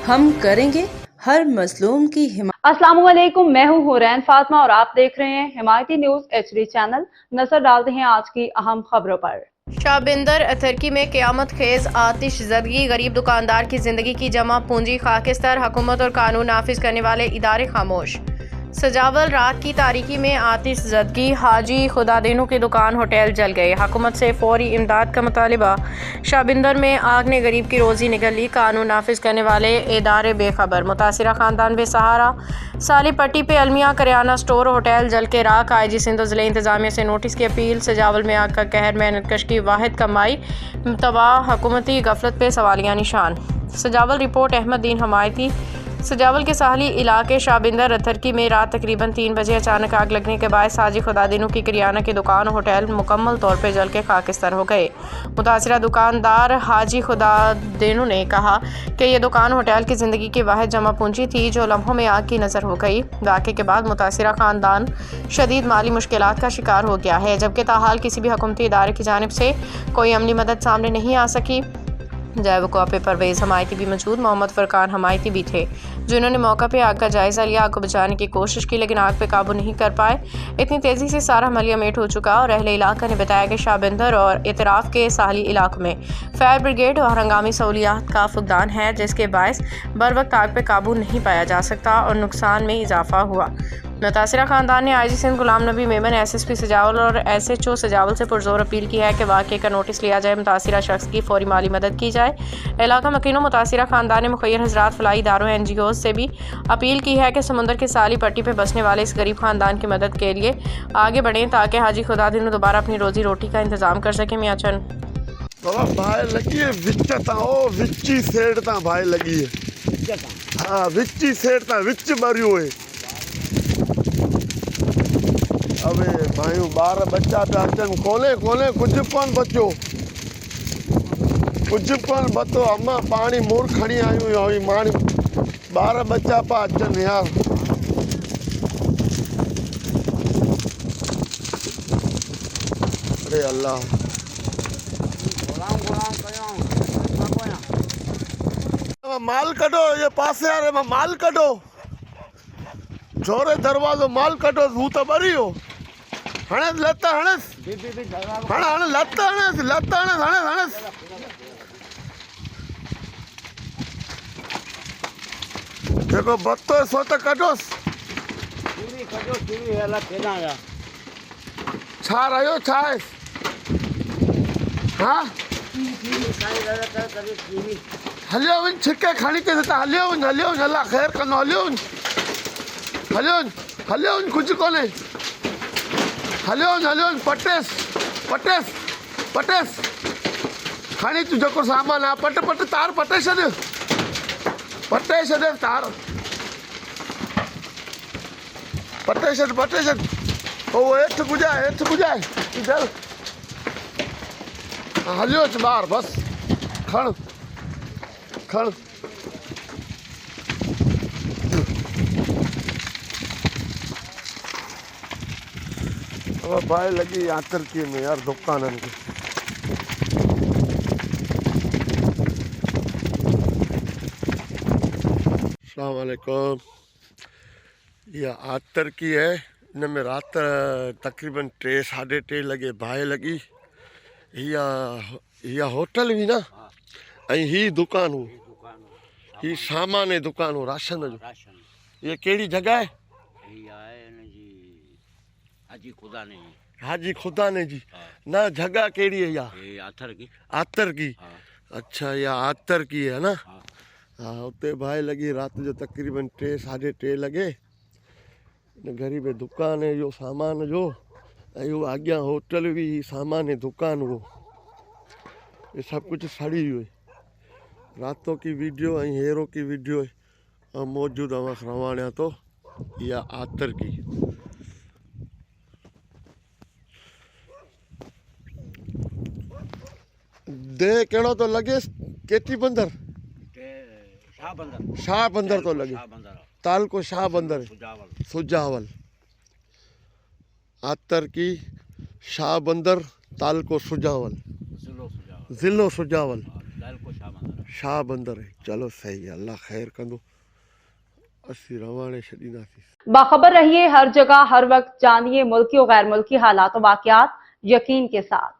हम करेंगे हर मजलूम की हिमायत। अस्सलाम वालेकुम, मैं हूँ हुरैन फातिमा और आप देख रहे हैं हिमायती न्यूज HD चैनल। नजर डालते हैं आज की अहम खबरों पर। शाबिंदर अथरकी में क़यामत खेज आतिश ज़दगी, गरीब दुकानदार की जिंदगी की जमा पूंजी खाकिस्तान, हुकूमत और कानून नाफिज करने वाले इदारे खामोश। सजावल रात की तारीकी में आतिश ज़दगी, हाजी खुदादिनों की दुकान होटल जल गए। हुकूमत से फौरी इमदाद का मुतालिबा। शाबिंदर में आग ने गरीब की रोज़ी निगल ली, कानून नाफिज करने वाले इदारे बेखबर। मुतासिरा खानदान बेसहारा। साली पट्टी पे अलमिया करियाना स्टोर होटल जल के राख। IG सिंध ज़िले इंतजामिया से नोटिस की अपील। सजावल में आग का कहर, मेहनतकश की वाहिद कमाई तबाह, हुकूमती गफलत पे सवालिया निशान। सजावल रिपोर्ट अहमद दीन हमायती। सजावल के साहली इलाके शाबिंदर अथरकी में रात तकरीबन 3 बजे अचानक आग लगने के बाद हाजी खुदादिनों की करियाना की दुकान होटल मुकम्मल तौर पर जल के खाकिस्तान हो गए। मुतासिरा दुकानदार हाजी खुदादिनों ने कहा कि यह दुकान होटल की ज़िंदगी की वाहिद जमा पूंजी थी जो लम्हों में आग की नज़र हो गई। वाक़े के बाद मुतासिरा ख़ानदान शदीद माली मुश्किलात का शिकार हो गया है, जबकि ताहाल किसी भी हुकूमती इदारे की जानिब से कोई अमली मदद सामने नहीं आ सकी। जय वक़ुआ पे परवेज़ हमायती भी मौजूद, मोहम्मद फ़ुरकान हमायती भी थे, जिन्होंने मौका पे आग का जायज़ा लिया, आग को बचाने की कोशिश की, लेकिन आग पे काबू नहीं कर पाए। इतनी तेज़ी से सारा अमलिया मेट हो चुका और अहले इलाका ने बताया कि शाबिंदर और इतराफ़ के साहली इलाकों में फायर ब्रिगेड और हंगामी सहूलियात का फुकदान है, जिसके बायस बर वक्त आग पे काबू नहीं पाया जा सकता और नुकसान में इजाफा हुआ। मुतासिरा ख़ानदान ने IG सिंध गुलाम नबी मेमन, SSP सजावल और SHO सजावल से पुरजोर अपील की है कि वाक़े का नोटिस लिया जाए, मुतासिरा शख्स की फौरी माली मदद की जाए। इलाका मकीनों मुतासिरा ख़ानदान ने मुखैर हज़रात, फलाही इदारों, NGOs से भी अपील की है कि समुंदर की साली पट्टी पर बसने वाले इस गरीब ख़ानदान की मदद के लिए आगे बढ़ें ताकि हाजी खुदादिन दोबारा अपनी रोज़ी रोटी का इंतज़ाम कर सकें। मियाँ चंद भाई लगी है विच विच्ची सेठ ता भाई लगी है। हाँ विच्ची सेठ ता विच मरियो है। अबे भाई 12 बच्चा पे अचन खोले खोले कुछ कोन बचो, कुछ कोन बतो। अम्मा पानी मोर खड़ी आयु हुई मानी 12 बच्चा पे अचन यार। अरे अल्लाह माल कढो, ये पासे आ रहे माल कढो, छोरे दरवाजो माल कढो, हूं तो बरी हो। हणस लता हणस हण हण लता हणस लता हणस हणस हणस। देखो बत्तो सो तो कढोस छा रहियो छा है। हाँ हलियो वञ छिके खणी के त हलियो वञ हलियो वञ, अल्लाह ख़ैर कंदो, हलियो वञ हलियो वञ हलियो वञ, कुझु कोन्हे, हलियो वञ हलियो वञ। पटेस पटेस पटेस खणी तूं जेको सामान आहे पट पट तार पटे छॾ, पटे छॾ तार, पटे छॾ पटे छॾ। उहो हेठि गुजाए हेठि गुजाए इधर हलियो अच ॿार, बसि खण खण। अब भाई लगी आतरकी में यार दुकानन की। अस्सलाम वालेकुम, यह आतरकी है। इनमें रात तकरीबन 3 साढ़े 3 लगे भाई लगी। या होटल भी ना, ही दुकान हो, ही सामान है दुकान हो राशन जो। ये केड़ी जगह है? हाजी खुदा ने जी ना, जगह केड़ी है? या आतर की। अच्छा या आतर की है ना। हाँ उते भाई लगी रात जो तकरीबन 3 साढ़े 3 लगे। गरीब दुकान है यो सामान जो, यो आगे होटल भी सामान है दुकान वो, ये सब कुछ सड़ी हुई। रातों की वीडियो हेरों की वीडियो मौजूद रवाना तो या आतर की। दे केड़ो तो लगे केती बंदर शाह बंदर तो लगे, ताल को शाह बंदर सुजावल, आतर की शाह बंदर, ताल को सुजावल, जिलो सुजावल, शाह बंदर है। चलो सही है, अल्लाह खैर कंदो। असी रवाने छॾींदासीं। बाखबर रहिए हर जगह हर वक्त, जानिए मुल्की और गैर मुल्की हालात और वाकयात यकीन के साथ।